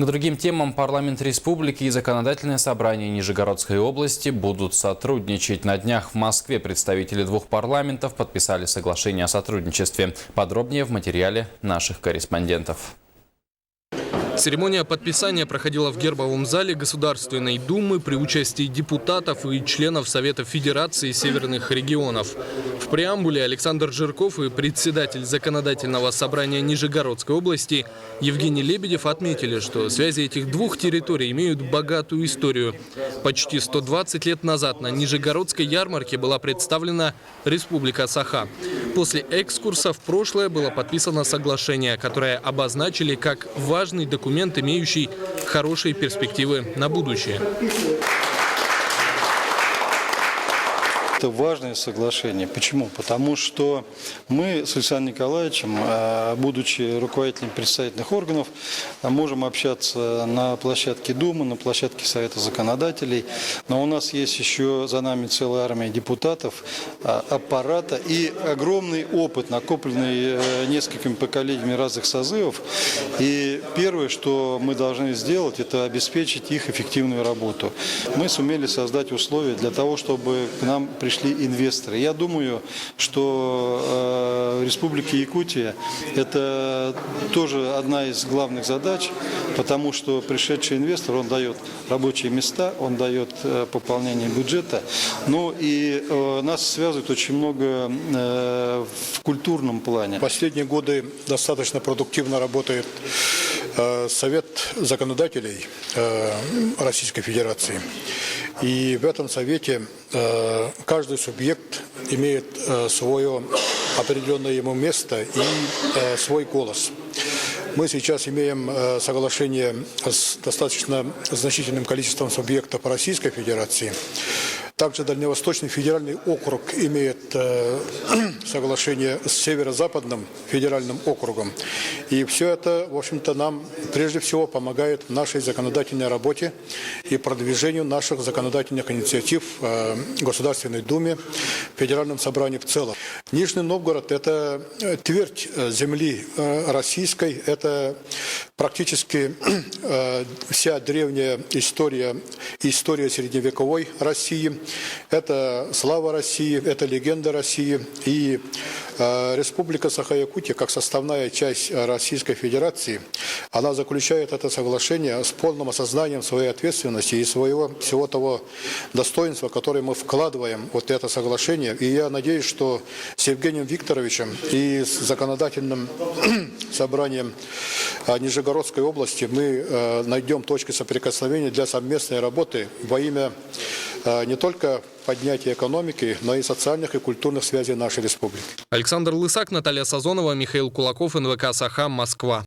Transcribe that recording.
К другим темам парламент республики и законодательное собрание Нижегородской области будут сотрудничать. На днях в Москве представители двух парламентов подписали соглашение о сотрудничестве. Подробнее в материале наших корреспондентов. Церемония подписания проходила в Гербовом зале Государственной Думы при участии депутатов и членов Совета Федерации Северных регионов. В преамбуле Александр Жирков и председатель Законодательного собрания Нижегородской области Евгений Лебедев отметили, что связи этих двух территорий имеют богатую историю. Почти 120 лет назад на Нижегородской ярмарке была представлена Республика Саха. После экскурса в прошлое было подписано соглашение, которое обозначили как важный документ, имеющий хорошие перспективы на будущее. Это важное соглашение. Почему? Потому что мы с Александром Николаевичем, будучи руководителями представительных органов, можем общаться на площадке Думы, на площадке Совета законодателей. Но у нас есть еще за нами целая армия депутатов, аппарата и огромный опыт, накопленный несколькими поколениями разных созывов. И первое, что мы должны сделать, это обеспечить их эффективную работу. Мы сумели создать условия для того, чтобы к нам пришли инвесторы. Я думаю, что Республика Якутия – это тоже одна из главных задач, потому что пришедший инвестор, он дает рабочие места, он дает пополнение бюджета. Ну и нас связывает очень много в культурном плане. В последние годы достаточно продуктивно работает Совет законодателей Российской Федерации. И в этом совете каждый субъект имеет свое определенное ему место и свой голос. Мы сейчас имеем соглашение с достаточно значительным количеством субъектов Российской Федерации. Также Дальневосточный федеральный округ имеет соглашение с Северо-Западным федеральным округом. И все это, в общем-то, нам прежде всего помогает в нашей законодательной работе и продвижению наших законодательных инициатив в Государственной Думе, в Федеральном собрании в целом. Нижний Новгород – это твердь земли российской, это практически вся древняя история средневековой России. Это слава России, это легенда России. И Республика Саха-Якутия, как составная часть Российской Федерации, она заключает это соглашение с полным осознанием своей ответственности и всего того достоинства, которое мы вкладываем в это соглашение. И я надеюсь, что с Евгением Викторовичем и с законодательным собранием Нижегородской области мы найдем точки соприкосновения для совместной работы во имя не только поднятия экономики, но и социальных и культурных связей нашей республики. Александр Лысак, Наталья Сазонова, Михаил Кулаков, НВК «Саха», Москва.